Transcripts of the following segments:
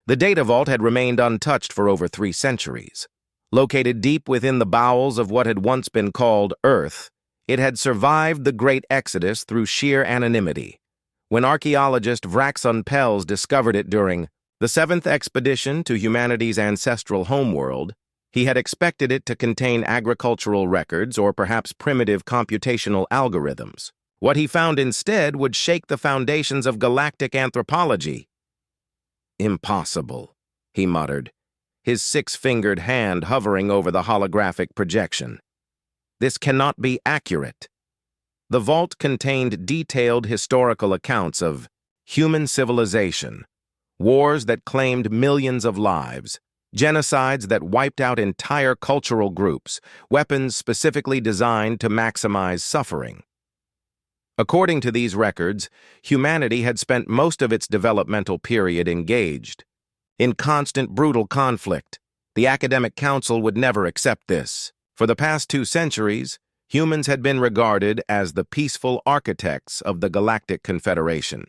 The data vault had remained untouched for over 3 centuries. Located deep within the bowels of what had once been called Earth, it had survived the Great Exodus through sheer anonymity. When archaeologist Vraxon Pels discovered it during the 7th expedition to humanity's ancestral homeworld, he had expected it to contain agricultural records or perhaps primitive computational algorithms. What he found instead would shake the foundations of galactic anthropology. "Impossible," he muttered, his 6-fingered hand hovering over the holographic projection. "This cannot be accurate." The vault contained detailed historical accounts of human civilization, wars that claimed millions of lives, genocides that wiped out entire cultural groups, weapons specifically designed to maximize suffering. According to these records, humanity had spent most of its developmental period engaged in constant brutal conflict. The Academic Council would never accept this. For the past 2 centuries, humans had been regarded as the peaceful architects of the Galactic Confederation,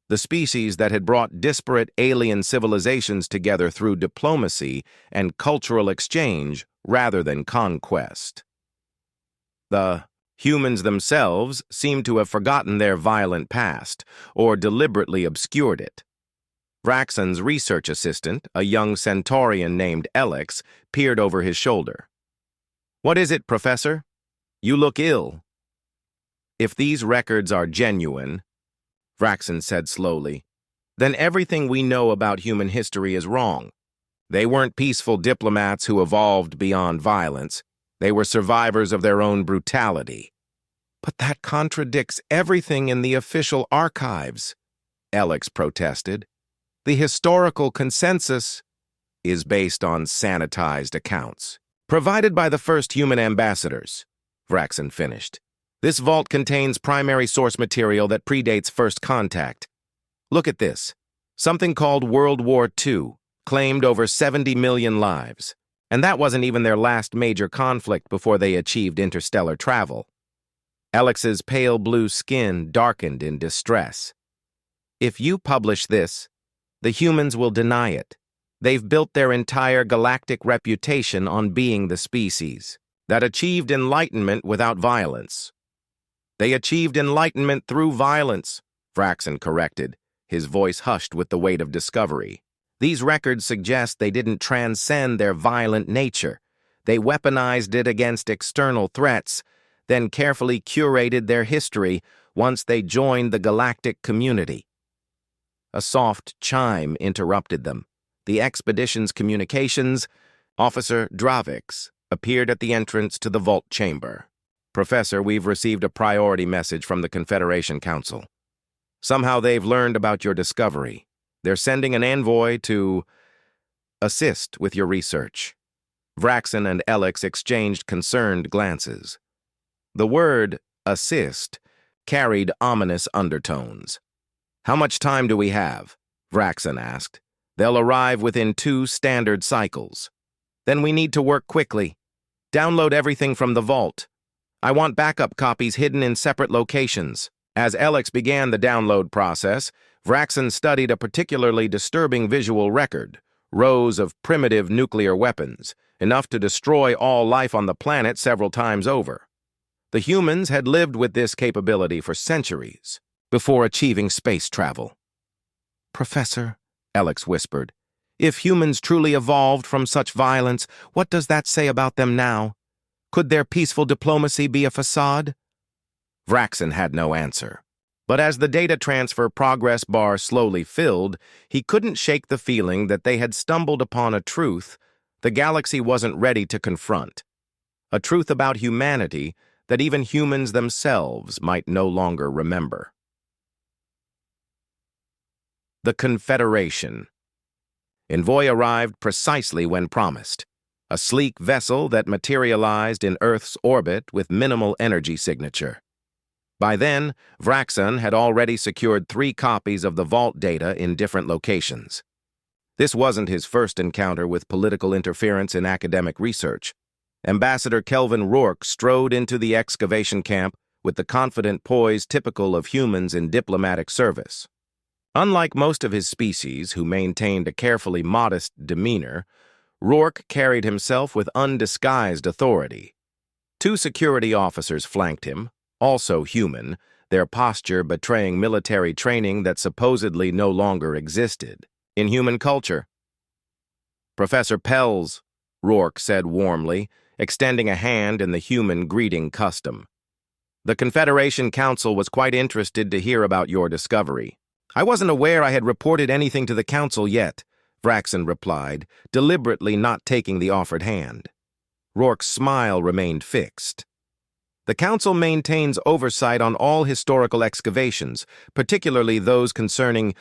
the species that had brought disparate alien civilizations together through diplomacy and cultural exchange rather than conquest. The humans themselves seemed to have forgotten their violent past or deliberately obscured it. Vraxon's research assistant, a young Centaurian named Alex, peered over his shoulder. "What is it, Professor? You look ill." "If these records are genuine," Vraxon said slowly, "then everything we know about human history is wrong. They weren't peaceful diplomats who evolved beyond violence. They were survivors of their own brutality." "But that contradicts everything in the official archives," Alex protested. "The historical consensus is based on sanitized accounts, provided by the first human ambassadors," Vraxon finished. "This vault contains primary source material that predates first contact. Look at this. Something called World War II claimed over 70 million lives. And that wasn't even their last major conflict before they achieved interstellar travel." Alex's pale blue skin darkened in distress. "If you publish this, the humans will deny it. They've built their entire galactic reputation on being the species that achieved enlightenment without violence." "They achieved enlightenment through violence," Vraxon corrected, his voice hushed with the weight of discovery. "These records suggest they didn't transcend their violent nature. They weaponized it against external threats, then carefully curated their history once they joined the galactic community." A soft chime interrupted them. The expedition's communications officer, Dravix, appeared at the entrance to the vault chamber. "Professor, we've received a priority message from the Confederation Council. Somehow they've learned about your discovery. They're sending an envoy to assist with your research." Vraxon and Alex exchanged concerned glances. The word assist carried ominous undertones. "How much time do we have?" Vraxon asked. "They'll arrive within 2 standard cycles." "Then we need to work quickly. Download everything from the vault. I want backup copies hidden in separate locations." As Alex began the download process, Vraxon studied a particularly disturbing visual record: rows of primitive nuclear weapons, enough to destroy all life on the planet several times over. The humans had lived with this capability for centuries before achieving space travel. "Professor," Alex whispered, "if humans truly evolved from such violence, what does that say about them now? Could their peaceful diplomacy be a facade?" Vraxon had no answer. But as the data transfer progress bar slowly filled, he couldn't shake the feeling that they had stumbled upon a truth the galaxy wasn't ready to confront. A truth about humanity that even humans themselves might no longer remember. The Confederation. Envoy arrived precisely when promised. A sleek vessel that materialized in Earth's orbit with minimal energy signature. By then, Vraxon had already secured 3 copies of the vault data in different locations. This wasn't his first encounter with political interference in academic research. Ambassador Kelvin Rourke strode into the excavation camp with the confident poise typical of humans in diplomatic service. Unlike most of his species, who maintained a carefully modest demeanor, Rourke carried himself with undisguised authority. Two security officers flanked him, also human, their posture betraying military training that supposedly no longer existed in human culture. "Professor Pells," Rourke said warmly, extending a hand in the human greeting custom. "The Confederation Council was quite interested to hear about your discovery." "I wasn't aware I had reported anything to the Council yet," Vraxen replied, deliberately not taking the offered hand. Rourke's smile remained fixed. "The Council maintains oversight on all historical excavations, particularly those concerning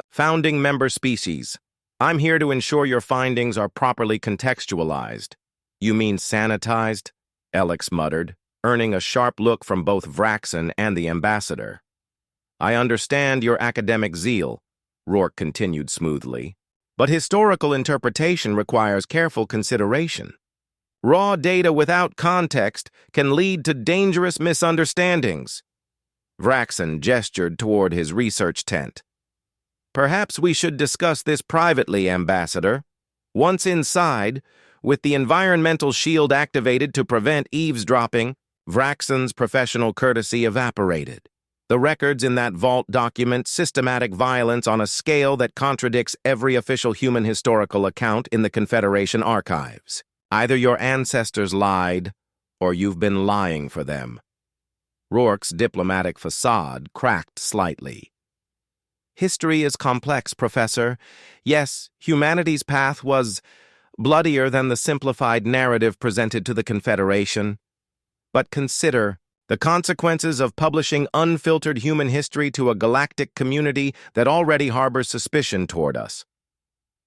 founding member species. I'm here to ensure your findings are properly contextualized." "You mean sanitized?" Alex muttered, earning a sharp look from both Vraxen and the ambassador. "I understand your academic zeal," Rourke continued smoothly, "but historical interpretation requires careful consideration. Raw data without context can lead to dangerous misunderstandings." Vraxen gestured toward his research tent. "Perhaps we should discuss this privately, Ambassador. Once inside, with the environmental shield activated to prevent eavesdropping," Vraxen's professional courtesy evaporated. "The records in that vault document systematic violence on a scale that contradicts every official human historical account in the Confederation archives. Either your ancestors lied, or you've been lying for them." Rourke's diplomatic facade cracked slightly. "History is complex, Professor. Yes, humanity's path was bloodier than the simplified narrative presented to the Confederation. But consider the consequences of publishing unfiltered human history to a galactic community that already harbors suspicion toward us."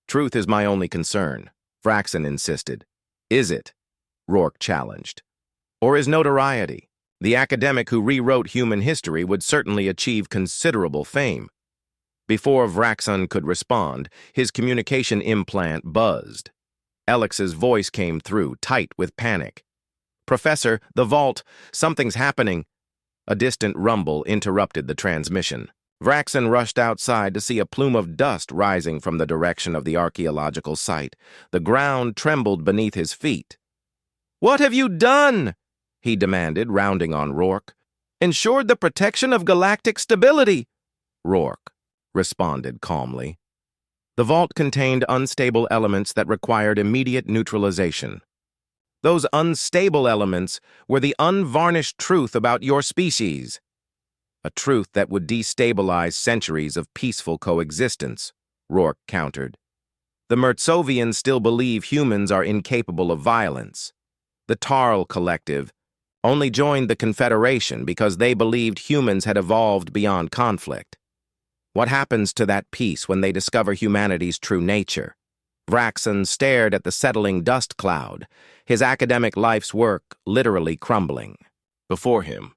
"Truth is my only concern," Vraxen insisted. "Is it?" Rourke challenged. "Or is notoriety? The academic who rewrote human history would certainly achieve considerable fame." Before Vraxen could respond, his communication implant buzzed. Alex's voice came through, tight with panic. "Professor, the vault, something's happening." A distant rumble interrupted the transmission. Vraxen rushed outside to see a plume of dust rising from the direction of the archaeological site. The ground trembled beneath his feet. "What have you done?" he demanded, rounding on Rourke. "Ensured the protection of galactic stability." Rourke responded calmly. "The vault contained unstable elements that required immediate neutralization. Those unstable elements were the unvarnished truth about your species. A truth that would destabilize centuries of peaceful coexistence," Rourke countered. "The Mertzovians still believe humans are incapable of violence. The Tarl Collective only joined the Confederation because they believed humans had evolved beyond conflict. What happens to that peace when they discover humanity's true nature?" Vraxen stared at the settling dust cloud, his academic life's work literally crumbling before him.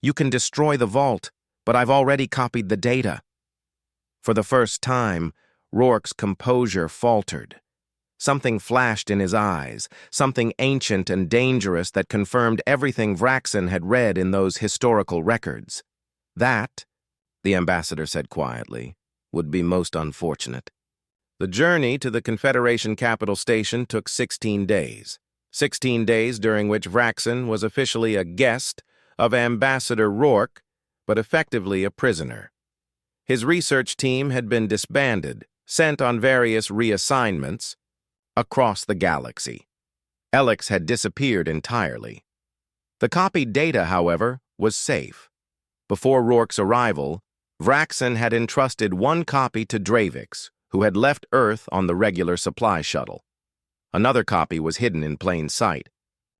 "You can destroy the vault, but I've already copied the data." For the first time, Rourke's composure faltered. Something flashed in his eyes, something ancient and dangerous that confirmed everything Vraxen had read in those historical records. "That," the ambassador said quietly, "would be most unfortunate." The journey to the Confederation capital station took 16 days. 16 days during which Vraxen was officially a guest of Ambassador Rourke, but effectively a prisoner. His research team had been disbanded, sent on various reassignments across the galaxy. Alex had disappeared entirely. The copied data, however, was safe. Before Rourke's arrival, Vraxen had entrusted one copy to Dravix, who had left Earth on the regular supply shuttle. Another copy was hidden in plain sight,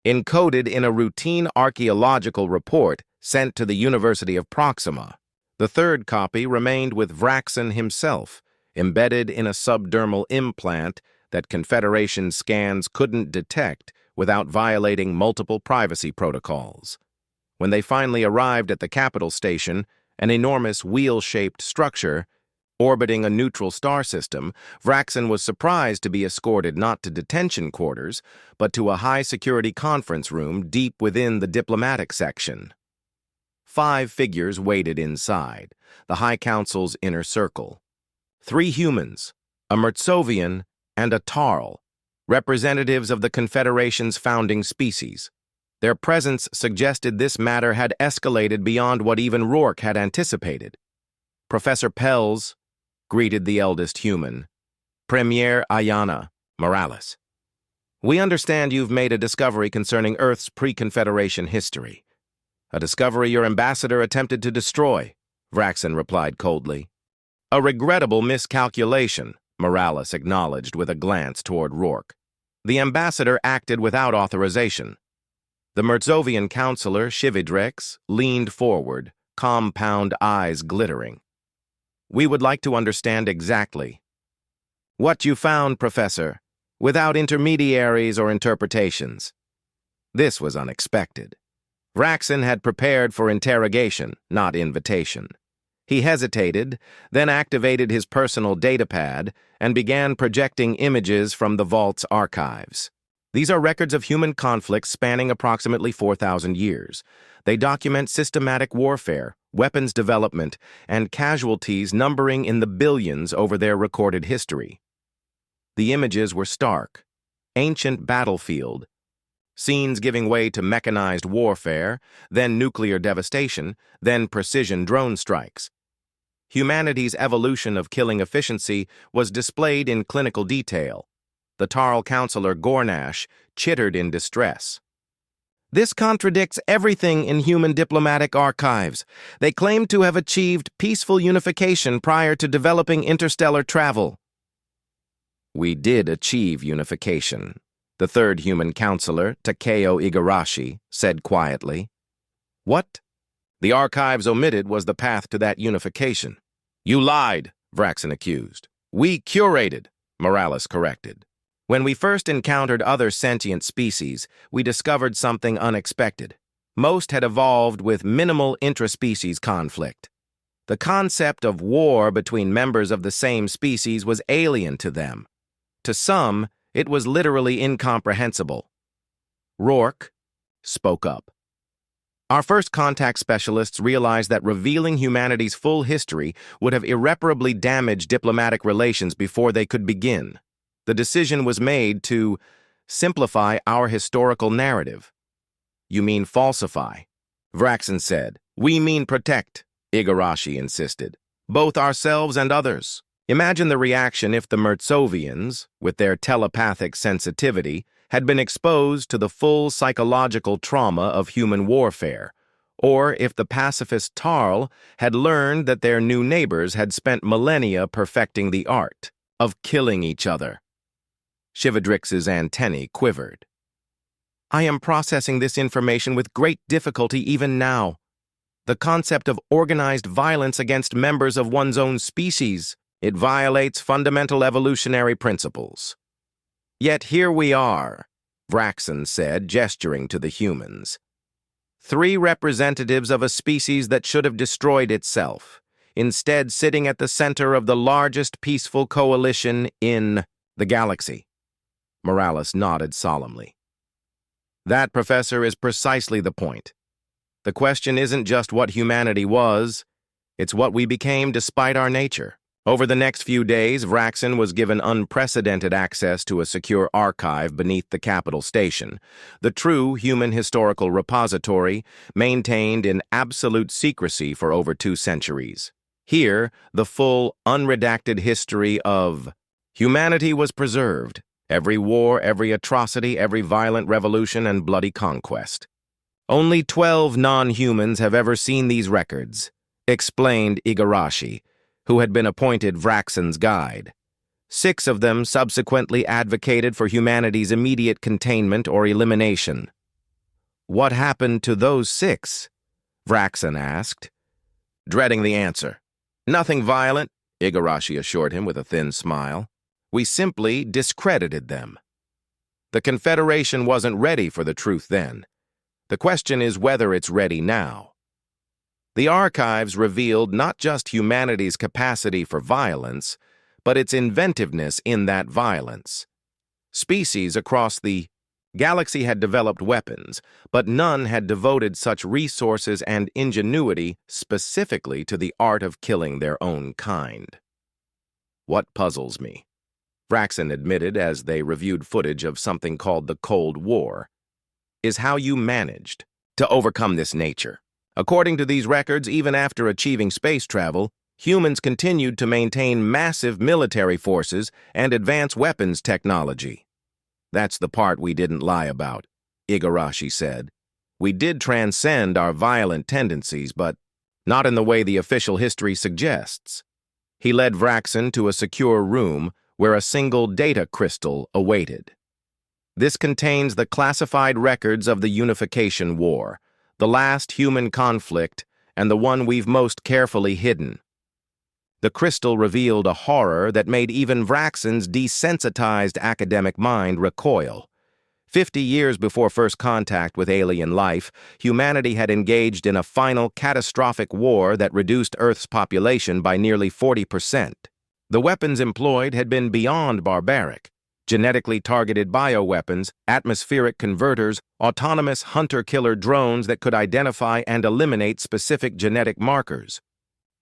encoded in a routine archaeological report sent to the University of Proxima. The third copy remained with Vraxen himself, embedded in a subdermal implant that Confederation scans couldn't detect without violating multiple privacy protocols. When they finally arrived at the capital station, an enormous wheel-shaped structure orbiting a neutral star system, Vraxen was surprised to be escorted not to detention quarters, but to a high-security conference room deep within the diplomatic section. 5 figures waited inside, the High Council's inner circle. 3 humans, a Mertzovian, and a Tarl, representatives of the Confederation's founding species. Their presence suggested this matter had escalated beyond what even Rourke had anticipated. Professor Pels greeted the eldest human, Premier Ayana Morales. "We understand you've made a discovery concerning Earth's pre-Confederation history. A discovery your ambassador attempted to destroy," Vraxen replied coldly. "A regrettable miscalculation," Morales acknowledged with a glance toward Rourke. "The ambassador acted without authorization." The Mertzovian counselor, Shividrex, leaned forward, compound eyes glittering. "We would like to understand exactly what you found, Professor, without intermediaries or interpretations." This was unexpected. Vraxen had prepared for interrogation, not invitation. He hesitated, then activated his personal datapad and began projecting images from the vault's archives. These are records of human conflicts spanning approximately 4,000 years. They document systematic warfare, weapons development, and casualties numbering in the billions over their recorded history. The images were stark. Ancient battlefield, scenes giving way to mechanized warfare, then nuclear devastation, then precision drone strikes. Humanity's evolution of killing efficiency was displayed in clinical detail. The Tarl counselor Gornash chittered in distress. "This contradicts everything in human diplomatic archives. They claim to have achieved peaceful unification prior to developing interstellar travel." "We did achieve unification," the third human counselor, Takeo Igarashi, said quietly. "What the archives omitted was the path to that unification." "You lied," Vraxen accused. "We curated," Morales corrected. "When we first encountered other sentient species, we discovered something unexpected. Most had evolved with minimal intraspecies conflict. The concept of war between members of the same species was alien to them. To some, it was literally incomprehensible." Rourke spoke up. "Our first contact specialists realized that revealing humanity's full history would have irreparably damaged diplomatic relations before they could begin. The decision was made to simplify our historical narrative." "You mean falsify?" Vraxen said. "We mean protect," Igarashi insisted. "Both ourselves and others. Imagine the reaction if the Mertzovians, with their telepathic sensitivity, had been exposed to the full psychological trauma of human warfare, or if the pacifist Tarl had learned that their new neighbors had spent millennia perfecting the art of killing each other." Shividrix's antennae quivered. "I am processing this information with great difficulty even now. The concept of organized violence against members of one's own species, it violates fundamental evolutionary principles." "Yet here we are," Vraxen said, gesturing to the humans. 3 representatives of a species that should have destroyed itself, instead sitting at the center of the largest peaceful coalition in the galaxy." Morales nodded solemnly. "That, Professor, is precisely the point. The question isn't just what humanity was, it's what we became despite our nature." Over the next few days, Vraxen was given unprecedented access to a secure archive beneath the capital station, the true human historical repository maintained in absolute secrecy for over 2 centuries. Here, the full, unredacted history of humanity was preserved. Every war, every atrocity, every violent revolution and bloody conquest. "Only 12 non-humans have ever seen these records," explained Igarashi, who had been appointed Vraxen's guide. 6 of them subsequently advocated for humanity's immediate containment or elimination. "What happened to those 6? Vraxen asked, dreading the answer. "Nothing violent," Igarashi assured him with a thin smile. "We simply discredited them. The Confederation wasn't ready for the truth then. The question is whether it's ready now." The archives revealed not just humanity's capacity for violence, but its inventiveness in that violence. Species across the galaxy had developed weapons, but none had devoted such resources and ingenuity specifically to the art of killing their own kind. What puzzles me, Vraxen admitted as they reviewed footage of something called the Cold War, is how you managed to overcome this nature. According to these records, even after achieving space travel, humans continued to maintain massive military forces and advance weapons technology. That's the part we didn't lie about, Igarashi said. We did transcend our violent tendencies, but not in the way the official history suggests. He led Vraxen to a secure room where a single data crystal awaited. This contains the classified records of the Unification War, the last human conflict and the one we've most carefully hidden. The crystal revealed a horror that made even Vraxen's desensitized academic mind recoil. 50 years before first contact with alien life, humanity had engaged in a final catastrophic war that reduced Earth's population by nearly 40%. The weapons employed had been beyond barbaric. Genetically targeted bioweapons, atmospheric converters, autonomous hunter-killer drones that could identify and eliminate specific genetic markers.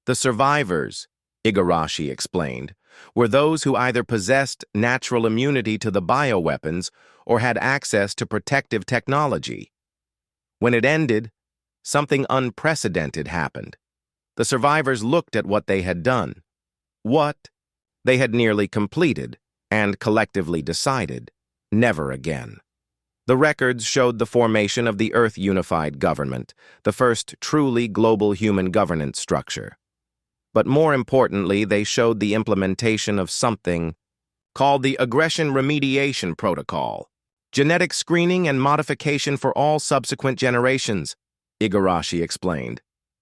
The survivors, Igarashi explained, were those who either possessed natural immunity to the bioweapons or had access to protective technology. When it ended, something unprecedented happened. The survivors looked at what they had done, what they had nearly completed, and collectively decided, never again. The records showed the formation of the Earth Unified Government, the first truly global human governance structure. But more importantly, they showed the implementation of something called the Aggression Remediation Protocol, genetic screening and modification for all subsequent generations, Igarashi explained.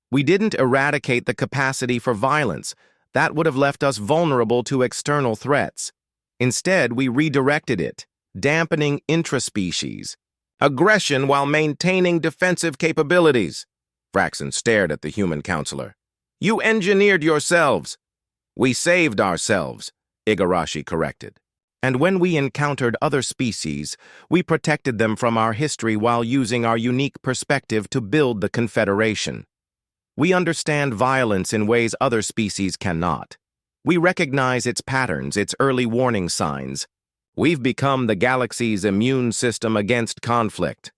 We didn't eradicate the capacity for violence. That would have left us vulnerable to external threats. Instead, we redirected it, dampening intraspecies aggression while maintaining defensive capabilities. Vraxen stared at the human counselor. You engineered yourselves. We saved ourselves, Igarashi corrected. And when we encountered other species, we protected them from our history while using our unique perspective to build the Confederation. We understand violence in ways other species cannot. We recognize its patterns, its early warning signs. We've become the galaxy's immune system against conflict.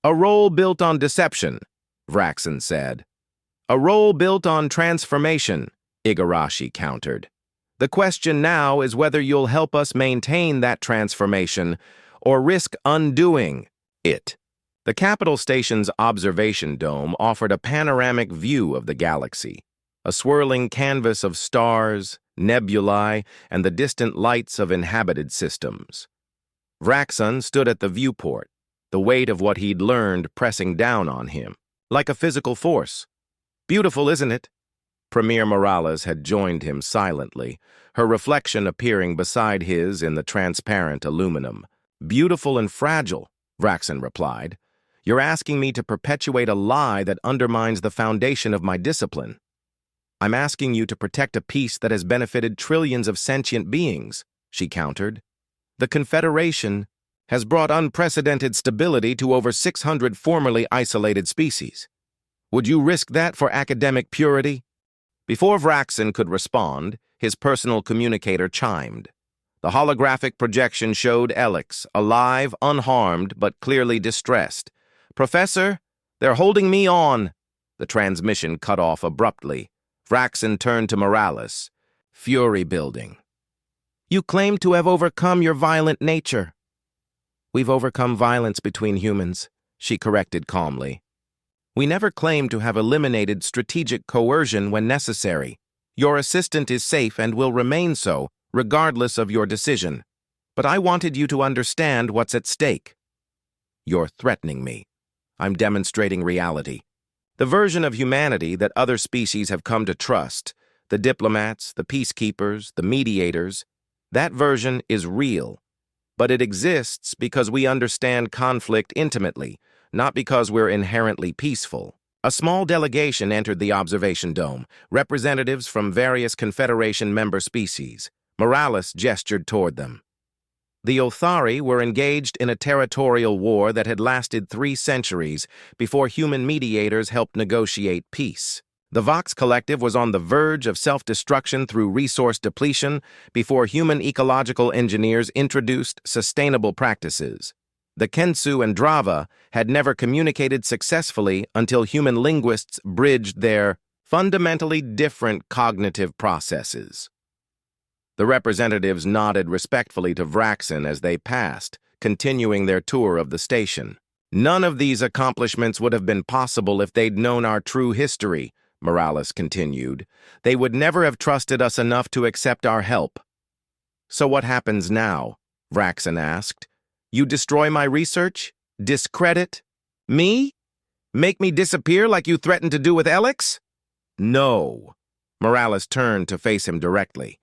A role built on deception, Vraxen said. A role built on transformation, Igarashi countered. The question now is whether you'll help us maintain that transformation or risk undoing it. The capital station's observation dome offered a panoramic view of the galaxy, a swirling canvas of stars, nebulae, and the distant lights of inhabited systems. Vraxen stood at the viewport, the weight of what he'd learned pressing down on him, like a physical force. Beautiful, isn't it? Premier Morales had joined him silently, her reflection appearing beside his in the transparent aluminum. Beautiful and fragile, Vraxen replied. You're asking me to perpetuate a lie that undermines the foundation of my discipline. I'm asking you to protect a peace that has benefited trillions of sentient beings, she countered. The Confederation has brought unprecedented stability to over 600 formerly isolated species. Would you risk that for academic purity? Before Vraxen could respond, his personal communicator chimed. The holographic projection showed Alex, alive, unharmed, but clearly distressed. Professor, they're holding me on. The transmission cut off abruptly. Vraxen turned to Morales, fury building. You claim to have overcome your violent nature. We've overcome violence between humans, she corrected calmly. We never claim to have eliminated strategic coercion when necessary. Your assistant is safe and will remain so, regardless of your decision. But I wanted you to understand what's at stake. You're threatening me. I'm demonstrating reality. The version of humanity that other species have come to trust, the diplomats, the peacekeepers, the mediators, that version is real. But it exists because we understand conflict intimately, not because we're inherently peaceful. A small delegation entered the observation dome, representatives from various Confederation member species. Morales gestured toward them. The Othari were engaged in a territorial war that had lasted 3 centuries before human mediators helped negotiate peace. The Vox Collective was on the verge of self-destruction through resource depletion before human ecological engineers introduced sustainable practices. The Kensu and Drava had never communicated successfully until human linguists bridged their fundamentally different cognitive processes. The representatives nodded respectfully to Vraxen as they passed, continuing their tour of the station. "None of these accomplishments would have been possible if they'd known our true history," Morales continued. "They would never have trusted us enough to accept our help." "So what happens now?" Vraxen asked. "You destroy my research? Discredit me? Make me disappear like you threatened to do with Alex?" "No." Morales turned to face him directly.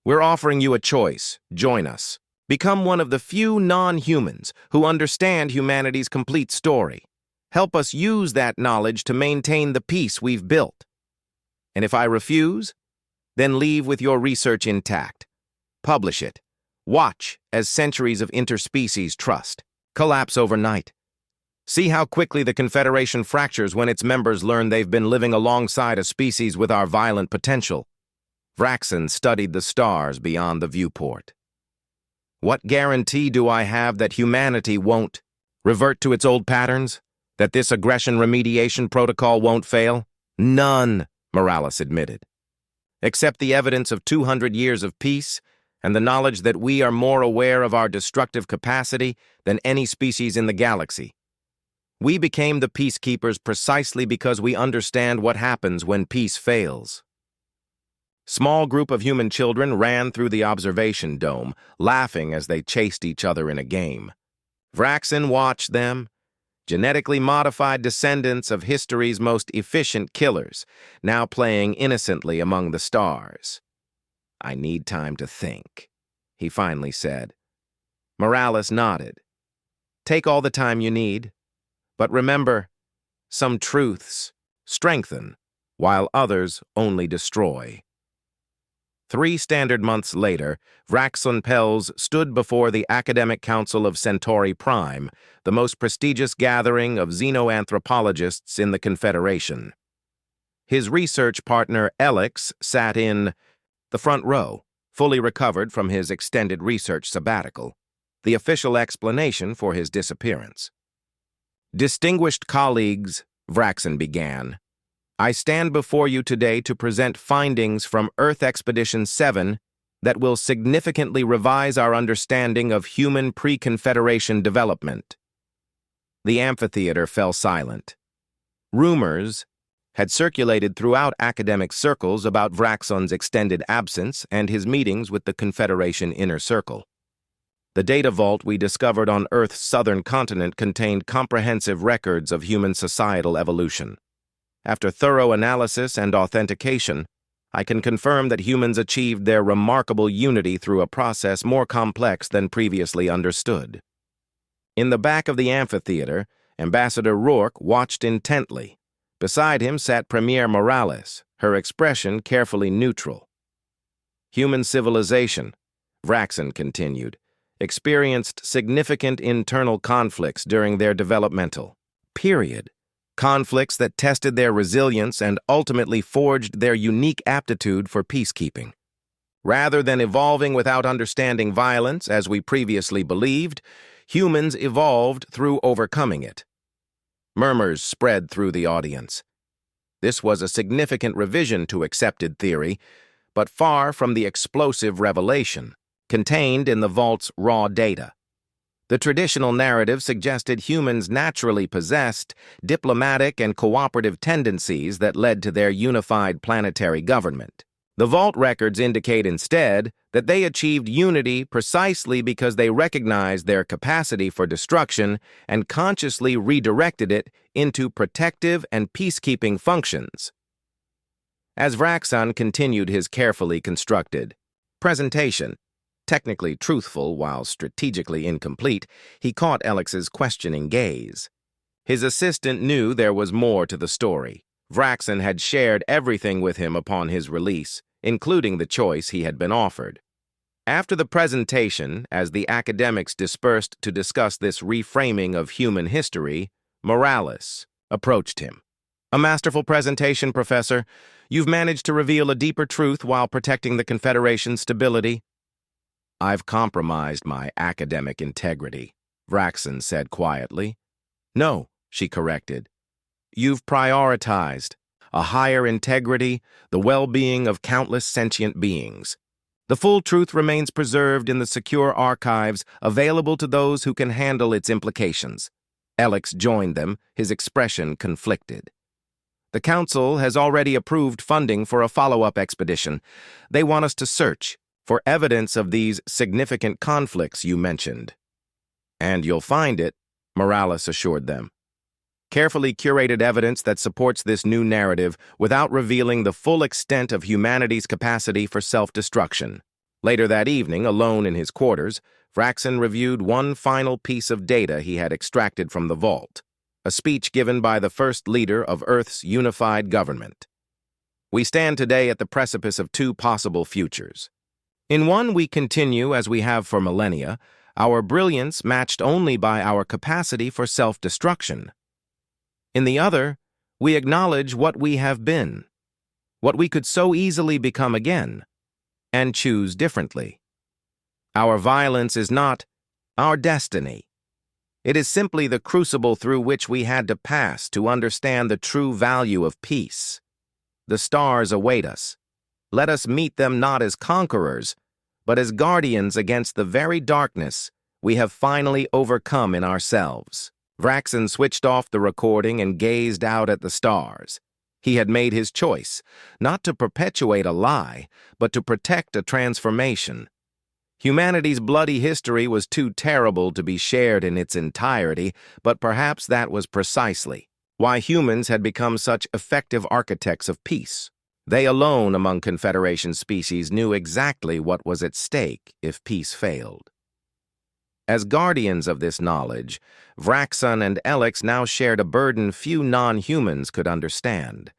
"We're offering you a choice. Join us. Become one of the few non-humans who understand humanity's complete story. Help us use that knowledge to maintain the peace we've built. And if I refuse, then leave with your research intact. Publish it. Watch as centuries of interspecies trust collapse overnight. See how quickly the Confederation fractures when its members learn they've been living alongside a species with our violent potential." Vraxen studied the stars beyond the viewport. "What guarantee do I have that humanity won't revert to its old patterns? That this aggression remediation protocol won't fail?" "None," Morales admitted. "Except the evidence of 200 years of peace and the knowledge that we are more aware of our destructive capacity than any species in the galaxy. We became the peacekeepers precisely because we understand what happens when peace fails." Small group of human children ran through the observation dome, laughing as they chased each other in a game. Vraxen watched them, genetically modified descendants of history's most efficient killers, now playing innocently among the stars. "I need time to think," he finally said. Morales nodded. "Take all the time you need, but remember, some truths strengthen, while others only destroy." 3 standard months later, Vraxen Pels stood before the Academic Council of Centauri Prime, the most prestigious gathering of xenoanthropologists in the Confederation. His research partner, Alex, sat in the front row, fully recovered from his extended research sabbatical, the official explanation for his disappearance. "Distinguished colleagues," Vraxen began, "I stand before you today to present findings from Earth Expedition 7 that will significantly revise our understanding of human pre-Confederation development." The amphitheater fell silent. Rumors had circulated throughout academic circles about Vraxen's extended absence and his meetings with the Confederation Inner Circle. The data vault we discovered on Earth's southern continent contained comprehensive records of human societal evolution. After thorough analysis and authentication, I can confirm that humans achieved their remarkable unity through a process more complex than previously understood. In the back of the amphitheater, Ambassador Rourke watched intently. Beside him sat Premier Morales, her expression carefully neutral. "Human civilization," Vraxen continued, "experienced significant internal conflicts during their developmental period. Conflicts that tested their resilience and ultimately forged their unique aptitude for peacekeeping. Rather than evolving without understanding violence, as we previously believed, humans evolved through overcoming it." Murmurs spread through the audience. This was a significant revision to accepted theory, but far from the explosive revelation contained in the vault's raw data. The traditional narrative suggested humans naturally possessed diplomatic and cooperative tendencies that led to their unified planetary government. The vault records indicate instead that they achieved unity precisely because they recognized their capacity for destruction and consciously redirected it into protective and peacekeeping functions. As Vraxen continued his carefully constructed presentation, technically truthful while strategically incomplete, he caught Alex's questioning gaze. His assistant knew there was more to the story. Vraxen had shared everything with him upon his release, including the choice he had been offered. After the presentation, as the academics dispersed to discuss this reframing of human history, Morales approached him. A masterful presentation, Professor. You've managed to reveal a deeper truth while protecting the Confederation's stability. I've compromised my academic integrity, Vraxen said quietly. No, she corrected. You've prioritized a higher integrity, the well-being of countless sentient beings. The full truth remains preserved in the secure archives available to those who can handle its implications. Alex joined them, his expression conflicted. The Council has already approved funding for a follow-up expedition. They want us to search for evidence of these significant conflicts you mentioned. And you'll find it, Morales assured them. Carefully curated evidence that supports this new narrative without revealing the full extent of humanity's capacity for self-destruction. Later that evening, alone in his quarters, Vraxen reviewed one final piece of data he had extracted from the vault, a speech given by the first leader of Earth's unified government. We stand today at the precipice of two possible futures. In one, we continue, as we have for millennia, our brilliance matched only by our capacity for self-destruction. In the other, we acknowledge what we have been, what we could so easily become again, and choose differently. Our violence is not our destiny. It is simply the crucible through which we had to pass to understand the true value of peace. The stars await us. Let us meet them not as conquerors, but as guardians against the very darkness we have finally overcome in ourselves. Vraxen switched off the recording and gazed out at the stars. He had made his choice, not to perpetuate a lie, but to protect a transformation. Humanity's bloody history was too terrible to be shared in its entirety, but perhaps that was precisely why humans had become such effective architects of peace. They alone among Confederation species knew exactly what was at stake if peace failed. As guardians of this knowledge, Vraxen and Alex now shared a burden few non-humans could understand.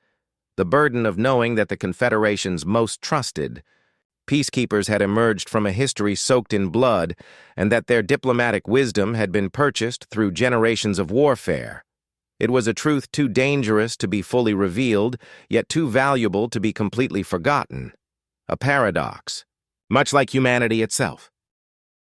The burden of knowing that the Confederation's most trusted peacekeepers had emerged from a history soaked in blood, and that their diplomatic wisdom had been purchased through generations of warfare. It was a truth too dangerous to be fully revealed, yet too valuable to be completely forgotten. A paradox, much like humanity itself.